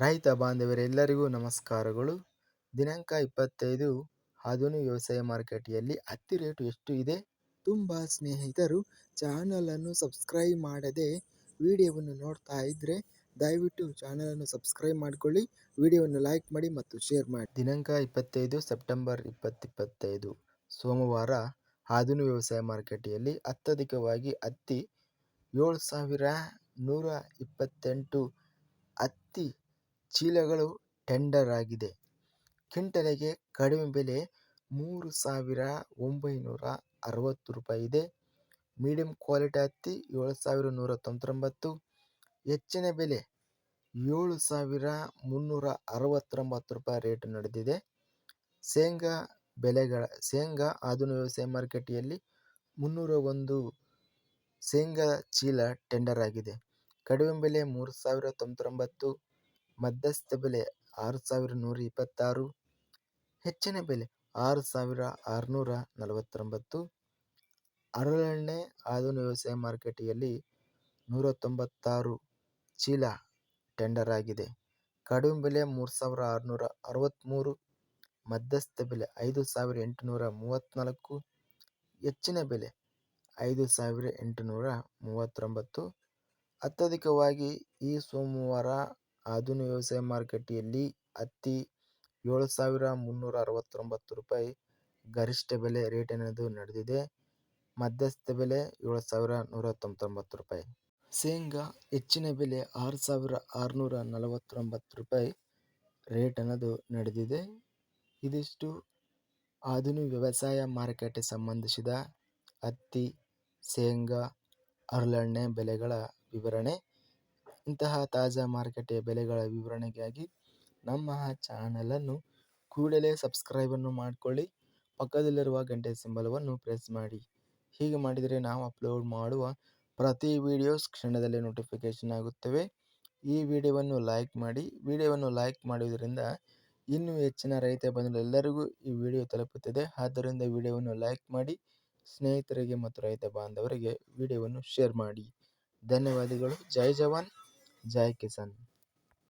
ರೈತ ಬಾಂಧವರೆಲ್ಲರಿಗೂ ನಮಸ್ಕಾರಗಳು. ದಿನಾಂಕ 25 ಆಧುನಿಕ ವ್ಯವಸಾಯ ಮಾರುಕಟ್ಟೆಯಲ್ಲಿ ಹತ್ತಿ ರೇಟು ಎಷ್ಟು ಇದೆ? ತುಂಬ ಸ್ನೇಹಿತರು ಚಾನಲನ್ನು ಸಬ್ಸ್ಕ್ರೈಬ್ ಮಾಡದೆ ವಿಡಿಯೋವನ್ನು ನೋಡ್ತಾ ಇದ್ದರೆ ದಯವಿಟ್ಟು ಚಾನಲನ್ನು ಸಬ್ಸ್ಕ್ರೈಬ್ ಮಾಡಿಕೊಳ್ಳಿ, ವಿಡಿಯೋವನ್ನು ಲೈಕ್ ಮಾಡಿ ಮತ್ತು ಶೇರ್ ಮಾಡಿ. ದಿನಾಂಕ 25 ಸೆಪ್ಟೆಂಬರ್ 2025 ಸೋಮವಾರ ಆಧುನಿಕ ವ್ಯವಸಾಯ ಮಾರುಕಟ್ಟೆಯಲ್ಲಿ ಅತ್ಯಧಿಕವಾಗಿ ಹತ್ತಿ 7,128 ಹತ್ತಿ ಚೀಲಗಳು ಟೆಂಡರ್ ಆಗಿದೆ. ಕ್ವಿಂಟಲಿಗೆ ಕಡಿಮೆ ಬೆಲೆ 3,960 ರೂಪಾಯಿ ಇದೆ. ಮೀಡಿಯಂ ಕ್ವಾಲಿಟಿ ಹತ್ತಿ 7,199, ಹೆಚ್ಚಿನ ಬೆಲೆ 7,369 ರೂಪಾಯಿ ರೇಟ್ ನಡೆದಿದೆ. ಶೇಂಗಾ ಆಧುನಿಕ ವ್ಯವಸಾಯ ಮಾರುಕಟ್ಟೆಯಲ್ಲಿ 301 ಶೇಂಗಾ ಚೀಲ ಟೆಂಡರ್ ಆಗಿದೆ. ಕಡಿಮೆ ಬೆಲೆ 3,099, ಮಧ್ಯಸ್ಥ ಬೆಲೆ 6,126, ಹೆಚ್ಚಿನ ಬೆಲೆ 6,649. ಹರಳೆಣ್ಣೆ ಆಧುನಿಕ ವ್ಯವಸಾಯ ಮಾರುಕಟ್ಟೆಯಲ್ಲಿ 196 ಚೀಲ ಟೆಂಡರ್ ಆಗಿದೆ. ಕಡಿಮೆ ಬೆಲೆ 3,663, ಮಧ್ಯಸ್ಥ ಬೆಲೆ 5,834, ಹೆಚ್ಚಿನ ಬೆಲೆ 5,839. ಅತ್ಯಧಿಕವಾಗಿ ಈ ಸೋಮವಾರ ಆಧುನಿಕ ವ್ಯವಸಾಯ ಮಾರುಕಟ್ಟೆಯಲ್ಲಿ ಹತ್ತಿ 7,369 ರೂಪಾಯಿ ಗರಿಷ್ಠ ಬೆಲೆ ರೇಟಿನದು ನಡೆದಿದೆ. ಮಧ್ಯಸ್ಥ ಬೆಲೆ 7,199 ರೂಪಾಯಿ. ಶೇಂಗಾ ಹೆಚ್ಚಿನ ಬೆಲೆ 6,649 ರೂಪಾಯಿ ರೇಟ್ ಅನ್ನೋದು ನಡೆದಿದೆ. ಇದಿಷ್ಟು ಆಧುನಿಕ ವ್ಯವಸಾಯ ಮಾರುಕಟ್ಟೆ ಸಂಬಂಧಿಸಿದ ಹತ್ತಿ, ಶೇಂಗಾ, ಹರಳೆಣ್ಣೆ ಬೆಲೆಗಳ ವಿವರಣೆ. ಇಂತಹ ತಾಜಾ ಮಾರುಕಟ್ಟೆಯ ಬೆಲೆಗಳ ವಿವರಣೆಗಾಗಿ ನಮ್ಮ ಚಾನಲನ್ನು ಕೂಡಲೇ ಸಬ್ಸ್ಕ್ರೈಬನ್ನು ಮಾಡಿಕೊಳ್ಳಿ, ಪಕ್ಕದಲ್ಲಿರುವ ಗಂಟೆ ಸಿಂಬಲವನ್ನು ಪ್ರೆಸ್ ಮಾಡಿ. ಹೀಗೆ ಮಾಡಿದರೆ ನಾವು ಅಪ್ಲೋಡ್ ಮಾಡುವ ಪ್ರತಿ ವಿಡಿಯೋಸ್ ಕ್ಷಣದಲ್ಲೇ ನೋಟಿಫಿಕೇಷನ್ ಆಗುತ್ತವೆ. ಈ ವಿಡಿಯೋವನ್ನು ಲೈಕ್ ಮಾಡಿ. ವಿಡಿಯೋವನ್ನು ಲೈಕ್ ಮಾಡುವುದರಿಂದ ಇನ್ನೂ ಹೆಚ್ಚಿನ ರೈತ ಬಂಧುಗಳೆಲ್ಲರಿಗೂ ಈ ವಿಡಿಯೋ ತಲುಪುತ್ತದೆ. ಆದ್ದರಿಂದ ವಿಡಿಯೋವನ್ನು ಲೈಕ್ ಮಾಡಿ, ಸ್ನೇಹಿತರಿಗೆ ಮತ್ತು ರೈತ ಬಾಂಧವರಿಗೆ ವಿಡಿಯೋವನ್ನು ಶೇರ್ ಮಾಡಿ. ಧನ್ಯವಾದಗಳು. ಜೈ ಜವಾನ್, ಜೈ ಕಿಸಾನ್.